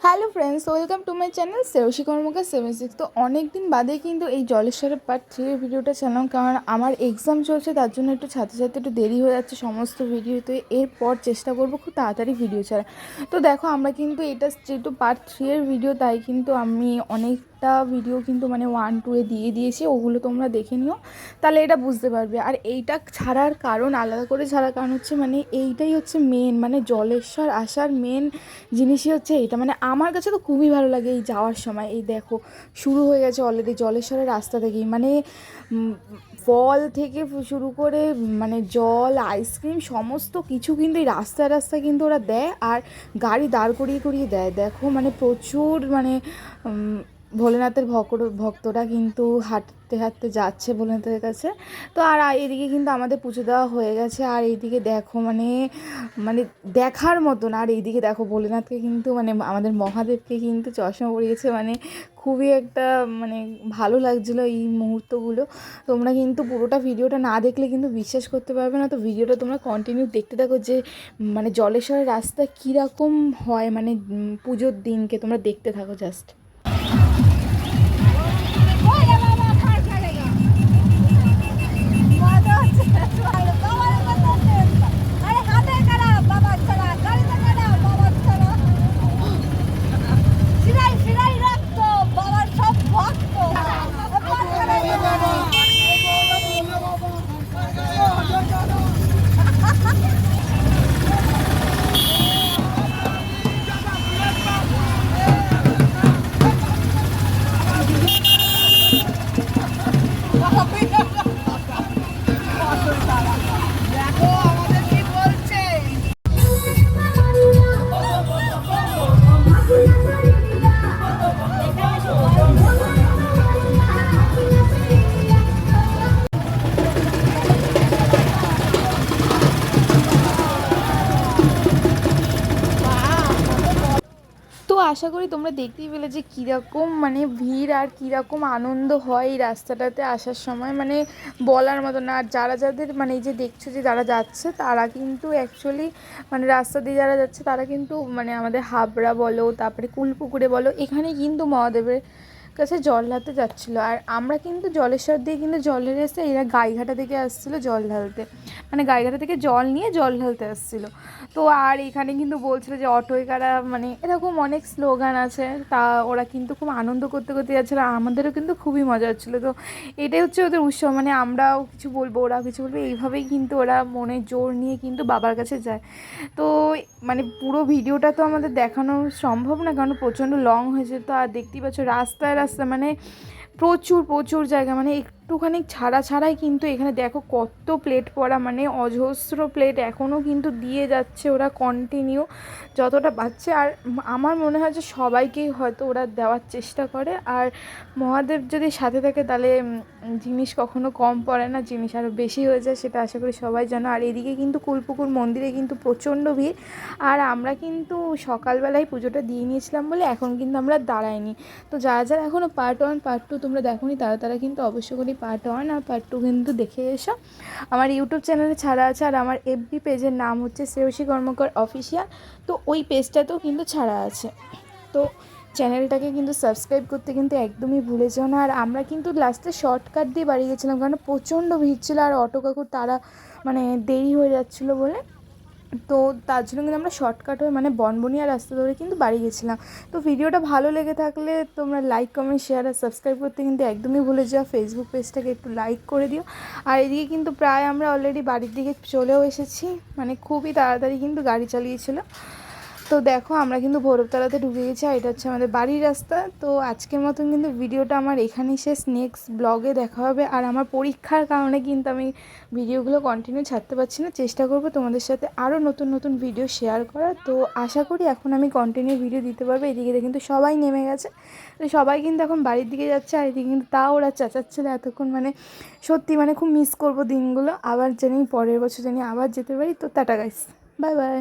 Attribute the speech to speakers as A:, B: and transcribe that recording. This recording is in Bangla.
A: Hello friends, welcome to my channel Shreyasi Karmakar 76। তো অনেক দিন বাদে কিন্তু এই জলেশ্বরের পার্ট 3 এর ভিডিওটা চালাম, কারণ আমার এক্সাম চলছে, তার জন্য একটু ছাত্র ছাত্রী একটু দেরি হয়ে যাচ্ছে সমস্ত ভিডিও। তো এরপর চেষ্টা করবো খুব তাড়াতাড়ি ভিডিও ছাড়া। তো দেখো, আমরা কিন্তু এটা যেহেতু পার্ট 3 এর ভিডিও, তাই কিন্তু আমি অনেকটা ভিডিও কিন্তু মানে 1-2 এ দিয়ে দিয়েছি, ওগুলো তোমরা দেখে নিও, তাহলে এটা বুঝতে পারবে। আর এইটা ছাড়ার কারণ, আলাদা করে ছাড়ার কারণ হচ্ছে মানে এইটাই হচ্ছে মেন, মানে জলেশ্বর আসার মেন জিনিসই হচ্ছে এইটা। মানে আমার কাছে তো খুবই ভালো লাগে এই যাওয়ার সময়। এই দেখো, শুরু হয়ে গেছে অলরেডি জলেশ্বরের রাস্তা থেকেই, মানে ফল থেকে শুরু করে মানে জল, আইসক্রিম, সমস্ত কিছু কিন্তু এই রাস্তায় রাস্তায় কিন্তু ওরা দেয়, আর গাড়ি দাঁড় করিয়ে করিয়ে দেয়। দেখো মানে প্রচুর মানে ভোলেনাথের ভক্তরা কিন্তু হাঁটতে হাঁটতে যাচ্ছে ভোলেনাথের কাছে। তো আর এদিকে কিন্তু আমাদের পুজো দেওয়া হয়ে গেছে, আর এইদিকে দেখো মানে মানে দেখার মতন। আর এইদিকে দেখো ভোলেনাথকে কিন্তু মানে আমাদের মহাদেবকে কিন্তু চশমা পরিয়েছে, মানে খুবই একটা মানে ভালো লাগছিলো এই মুহূর্তগুলো। তোমরা কিন্তু পুরোটা ভিডিওটা না দেখলে কিন্তু বিশ্বাস করতে পারবে না। তো ভিডিওটা তোমরা কন্টিনিউ দেখতে থাকো, যে মানে জলেশ্বরের রাস্তা কীরকম হয় মানে পুজোর দিনকে তোমরা দেখতে থাকো জাস্ট। তো আশা করি তোমরা দেখতেই পেলে যে কীরকম মানে ভিড় আর কীরকম আনন্দ হয় এই রাস্তাটাতে আসার সময়, মানে বলার মতো না। আর যাদের মানে এই যে দেখছো যে যারা যাচ্ছে, তারা কিন্তু অ্যাকচুয়ালি মানে রাস্তা দিয়ে যারা যাচ্ছে তারা কিন্তু মানে আমাদের হাবড়া বলো, তারপরে কুলপুকুরে বলো, এখানে কিন্তু মহাদেবের কাছে জল ঢালতে যাচ্ছিলো। আর আমরা কিন্তু জলেশ্বর দিয়ে কিন্তু জলের এসে এরা গাইঘাটা থেকে আসছিলো জল ঢালতে, মানে গাইঘাটা থেকে জল নিয়ে জল ঢালতে আসছিলো। তো আর এখানে কিন্তু বলছিলো যে অটোয় কারা, মানে এরকম অনেক স্লোগান আছে, তা ওরা কিন্তু খুব আনন্দ করতে করতে যাচ্ছিলো, আমাদেরও কিন্তু খুবই মজা হচ্ছিলো। তো এটাই হচ্ছে ওদের উৎসব, মানে আমরাও কিছু বলবো, ওরাও কিছু বলবে, এইভাবেই কিন্তু ওরা মনে জোর নিয়ে কিন্তু বাবার কাছে যায়। তো মানে পুরো ভিডিওটা তো আমাদের দেখানো সম্ভব না, কারণ প্রচণ্ড লং হয়েছে। তো আর দেখতেই পাচ্ছ রাস্তায় রাস্তায় মানে প্রচুর প্রচুর জায়গা, মানে একটুখানি ছাড়াই কিন্তু এখানে দেখো কত প্লেট পড়া, মানে অজস্র প্লেট এখনও কিন্তু দিয়ে যাচ্ছে ওরা কন্টিনিউ যতটা পাচ্ছে। আর আমার মনে হয় যে সবাইকেই হয়তো ওরা দেওয়ার চেষ্টা করে। আর মহাদেব যদি সাথে থাকে তাহলে জিনিস কখনো কম পড়ে না, জিনিস আরও বেশি হয়ে যায়, সেটা আশা করি সবাই জানো। আর এদিকে কিন্তু কুলপুকুর মন্দিরে কিন্তু প্রচণ্ড ভিড়। আর আমরা কিন্তু সকালবেলায় পুজোটা দিয়ে নিয়েছিলাম বলে এখন কিন্তু আমরা দাঁড়াইনি। তো যারা এখনও পার্ট 1 পার্ট 2 তোমরা দেখোনি, তারা কিন্তু অবশ্যই করে পার্ট 1 আর পার্ট 2 কিন্তু দেখে এসো। আমার ইউটিউব চ্যানেলে ছাড়া আছে, আর আমার এফবি পেজের নাম হচ্ছে শ্রেয়সী কর্মকার অফিসিয়াল, তো ওই পেজটাতেও কিন্তু ছাড়া আছে। তো চ্যানেলটাকে কিন্তু সাবস্ক্রাইব করতে কিন্তু একদমই ভুলে যেও না। আর আমরা কিন্তু লাস্টে শর্টকাট দিয়ে বাড়ি গেছিলাম, কারণ প্রচণ্ড ভিড় ছিল, আর অটো কাকুর তারা মানে দেরি হয়ে যাচ্ছিলো বলে। তো তার জন্য কিন্তু আমরা শর্টকাট হয়ে মানে বনবনিয়া রাস্তা ধরে কিন্তু বাড়ি গেছিলাম। তো ভিডিওটা ভালো লেগে থাকলে তোমরা লাইক, কমেন্ট, শেয়ার আর সাবস্ক্রাইব করতে কিন্তু একদমই ভুলে যাও। ফেসবুক পেজটাকে একটু লাইক করে দিও। আর এদিকে কিন্তু প্রায় আমরা অলরেডি বাড়ির দিকে চলেও এসেছি, মানে খুবই তাড়াতাড়ি কিন্তু গাড়ি চালিয়েছিল। তো দেখো আমরা কিন্তু ভৈরবতলাতে ঢুকে গেছি, আর এটা হচ্ছে আমাদের বাড়ির রাস্তা। তো আজকের মতন কিন্তু ভিডিওটা আমার এখানেই শেষ, নেক্সট ব্লগে দেখা হবে। আর আমার পরীক্ষার কারণে কিন্তু আমি ভিডিওগুলো কন্টিনিউ ছাড়তে পারছি না, চেষ্টা করব তোমাদের সাথে আরও নতুন নতুন ভিডিও শেয়ার করার। তো আশা করি এখন আমি কন্টিনিউ ভিডিও দিতে পারবো। এদিকে কিন্তু সবাই নেমে গেছে, তো সবাই কিন্তু এখন বাড়ির দিকে যাচ্ছে। আর এদিকে কিন্তু তাও ওরা চেঁচাচ্ছিল এতক্ষণ, মানে সত্যি মানে খুব মিস করব দিনগুলো। আবার জানি পরের বছর জানি আবার যেতে পারি। তো টাটা গাইস, বাই বাই।